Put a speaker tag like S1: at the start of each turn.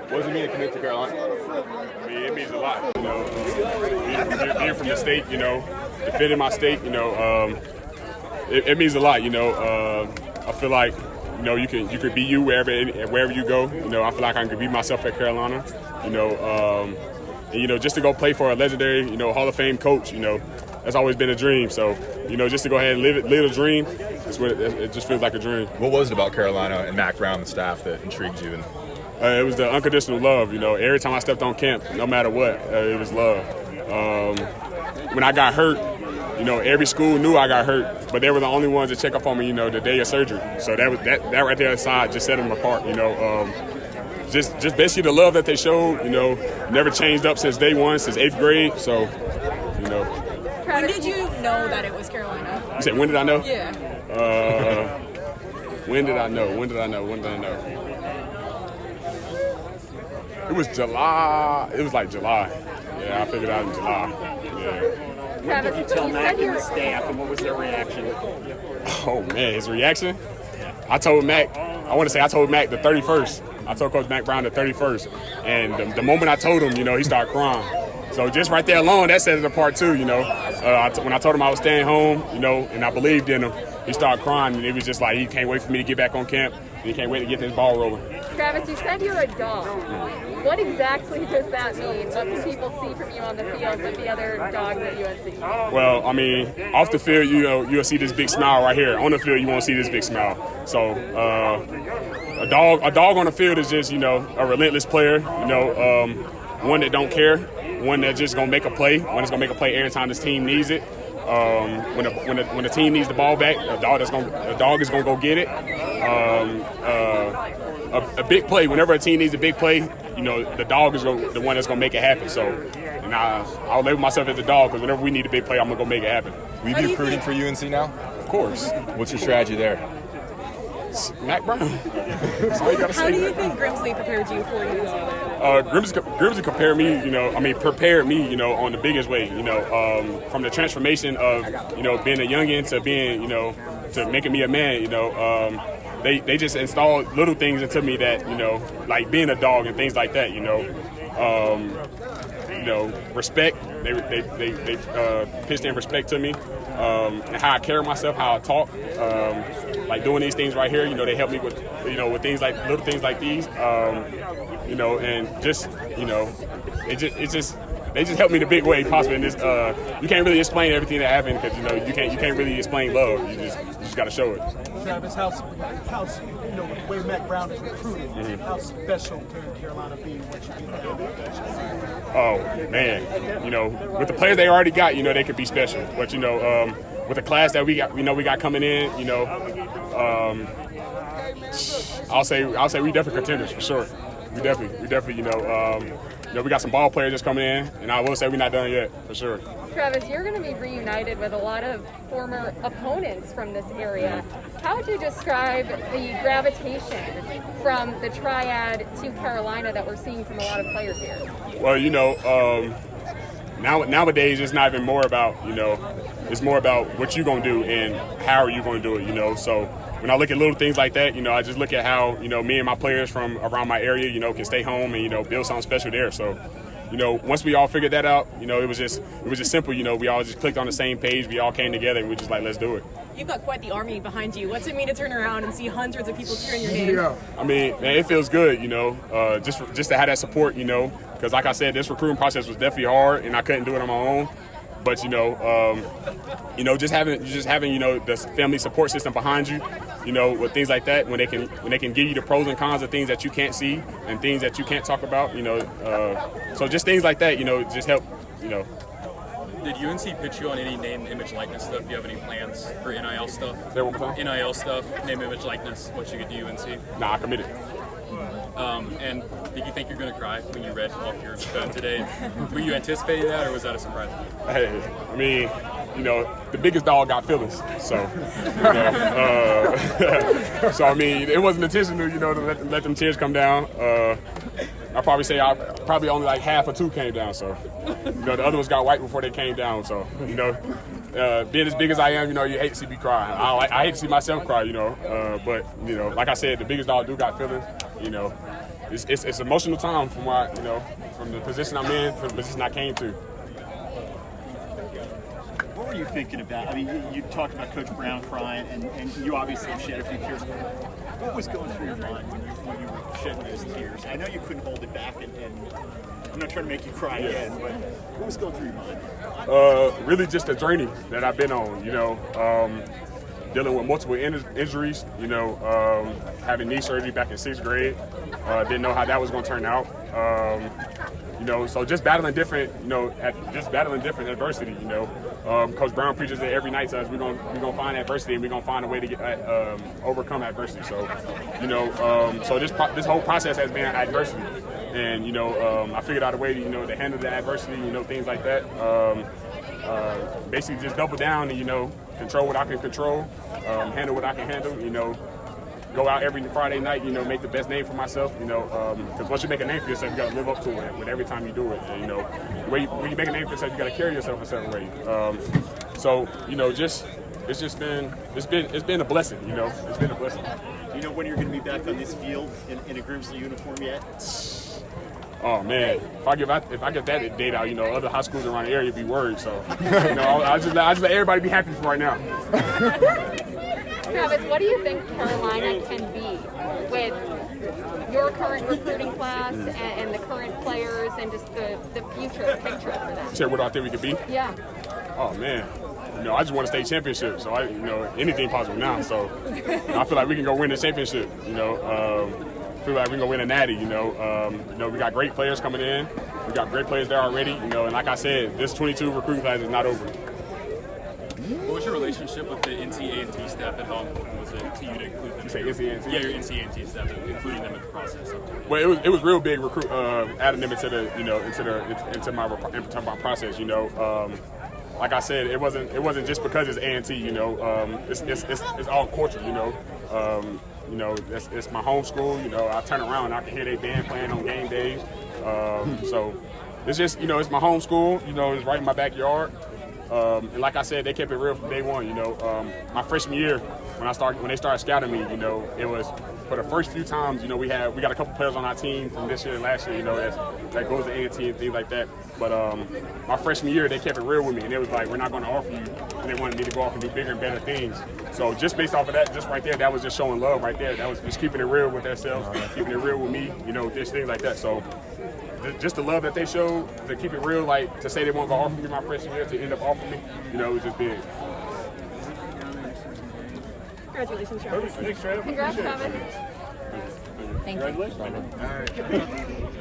S1: What does it mean to commit to Carolina? I mean, it means a lot. You know, being from the state, you know, defending my state, you know, it means a lot. You know, I feel like, you know, you could be you wherever you go. You know, I feel like I can be myself at Carolina. You know, and, you know, just to go play for a legendary, you know, Hall of Fame coach. You know, that's always been a dream. So, you know, just to go ahead and live a dream, it just feels like a dream.
S2: What was it about Carolina and Mac Brown, the staff, that intrigued you?
S1: It was the unconditional love. You know, every time I stepped on camp, no matter what, it was love. When I got hurt, you know, every school knew I got hurt, but they were the only ones to check up on me, you know, the day of surgery. So that right there aside just set them apart, you know. Just basically the love that they showed, you know, never changed up since day one, since 8th grade. So, you know.
S3: When did you know that it was Carolina?
S1: You said, when did I know?
S3: Yeah.
S1: When did I know? It was July. It was like July. Yeah, I figured out in July. Yeah.
S4: When did you tell Mac and the staff, and what was their reaction?
S1: Oh, man, his reaction? I told Mac the 31st. I told Coach Mac Brown the 31st. And the moment I told him, you know, he started crying. So just right there alone, that set it apart too, you know. When I told him I was staying home, you know, and I believed in him, he started crying. And it was just like he can't wait for me to get back on camp. And he can't wait to get this ball rolling.
S3: Travis, you said you're a dog. What exactly does that mean? What can people see from you on the field with the other dogs at UNC?
S1: Well, I mean, off the field, you know, you'll see this big smile right here. On the field, you won't see this big smile. So a dog on the field is just, you know, a relentless player. You know, one that don't care, one that just gonna make a play. One that's gonna make a play every time this team needs it. When the team needs the ball back, a dog is gonna go get it. A big play. Whenever a team needs a big play, you know, the dog is the one that's gonna make it happen. So, and I'll label myself as the dog because whenever we need a big play, I'm gonna go make it happen.
S2: Will you be recruiting for UNC now?
S1: Of course.
S2: What's your strategy there?
S1: Mac Brown.
S3: How do you think Grimsley prepared you for UNC?
S1: Grimsley prepared me, you know, on the biggest way, you know, from the transformation of, you know, being a youngin' to being, you know, to making me a man, you know. They just installed little things into me that, you know, like being a dog and things like that, you know. You know, respect. They pitched in respect to me, and how I carry myself, how I talk. Like doing these things right here, you know, they help me with, you know, with things like little things like these, you know, and just, you know, they just helped me the big way possible. In this, you can't really explain everything that happened because, you know, you can't really explain love. You just got to show it.
S5: Travis, how you know, the way Mac Brown is recruited, how special can Carolina be what you get?
S1: Oh man, you know, with the players they already got, you know, they could be special. But you know, with the class that we got coming in, you know, I'll say we definitely contenders for sure. We definitely, you know, we got some ball players just coming in, and I will say we're not done yet for sure.
S3: Travis, you're going to be reunited with a lot of former opponents from this area. How would you describe the gravitation from the triad to Carolina that we're seeing from a lot of players here?
S1: Well, you know, nowadays it's not even more about, you know, it's more about what you're going to do and how are you going to do it, you know. So when I look at little things like that, you know, I just look at how, you know, me and my players from around my area, you know, can stay home and, you know, build something special there. So, you know, once we all figured that out, you know, it was just simple. You know, we all just clicked on the same page. We all came together and we just like, let's do it.
S3: You've got quite the army behind you. What's it mean to turn around and see hundreds of people cheering your name?
S1: Yeah. I mean, man, it feels good, you know, just to have that support, you know, because like I said, this recruiting process was definitely hard and I couldn't do it on my own. But you know, just having you know the family support system behind you, you know, with things like that, when they can give you the pros and cons of things that you can't see and things that you can't talk about, you know, so just things like that, you know, just help, you know.
S6: Did UNC pitch you on any name, image, likeness stuff? Do you have any plans for NIL stuff? NIL stuff, name, image, likeness, what you could do UNC?
S1: Nah, I committed.
S6: And did you think you're going to cry when you read off your code today? Were you anticipating that, or was that a surprise?
S1: Hey, I mean, you know, the biggest dog got feelings, so, you know, so I mean, it wasn't intentional, you know, to let them tears come down. I'll probably say probably only like half or two came down, so, you know, the other ones got wiped before they came down, so, you know, being as big as I am, you know, you hate to see me cry. I hate to see myself cry, you know. But you know, like I said, the biggest dog do got feelings. You know, it's emotional time from what you know, from the position I'm in to the position I came to.
S4: What were you thinking about? I mean, you talked about Coach Brown crying, and you obviously have shed a few tears. What was going through your mind when you were shedding those tears? I know you couldn't hold it back, and I'm not trying to make you cry again, but what was going through your mind?
S1: Really just a journey that I've been on, you know, dealing with multiple injuries, you know, having knee surgery back in 6th grade. Didn't know how that was going to turn out. You know, so just battling different, you know, battling different adversity, you know. Coach Brown preaches it every night to us. We're gonna find adversity and we're gonna find a way to get overcome adversity. So, you know, so this whole process has been adversity, and you know, I figured out a way to to handle the adversity, you know, things like that. Basically, just double down and control what I can control, handle what I can handle, you know. Go out every Friday night, you know, make the best name for myself, you know, because once you make a name for yourself, you got to live up to it with every time you do it. And, you know, when you make a name for yourself, you got to carry yourself a certain way. So, you know, it's been a blessing, you know, it's been a blessing.
S4: Do you know when you're going to be back on this field in a Grimsley uniform yet?
S1: Oh man, if I get that date out, you know, other high schools around the area be worried. So, you know, I just let everybody be happy for right now.
S3: Travis, what do you think Carolina can be with your current recruiting class and the current players and just the future picture for them?
S1: Say, what do I think we could be?
S3: Yeah.
S1: Oh man, you know, I just won a state championship, so you know, anything possible now. So I feel like we can go win the championship. You know, feel like we can go win a natty. You know, we got great players coming in. We got great players there already. You know, and like I said, this 22 recruiting class is not over.
S6: What was your relationship with the NC staff at home? Was it to you to include them?
S1: You say NC?
S6: Yeah, your NC staff, including them in the process.
S1: Well, it was real big adding them into the into my process. You know, like I said, it wasn't just because it's A&T. You know, it's all culture. You know, it's my home school. You know, I turn around and I can hear they band playing on game days. So it's just, you know, it's my home school. You know, it's right in my backyard. And like I said, they kept it real from day one. You know, my freshman year when they started scouting me, you know, it was for the first few times. You know, we got a couple players on our team from this year and last year. You know, that goes to A&T and things like that. But my freshman year, they kept it real with me, and it was like, we're not going to offer you. And they wanted me to go off and do bigger and better things. So just based off of that, just right there, that was just showing love right there. That was just keeping it real with themselves, keeping it real with me. You know, just things like that. So. Just the love that they showed to keep it real, like to say they weren't going to offer me my freshman year to end up offering me, you know, it was just big.
S3: Congratulations, Travis.
S1: Thanks, Travis.
S3: Congrats, Travis.
S7: Thank you.
S1: Congratulations.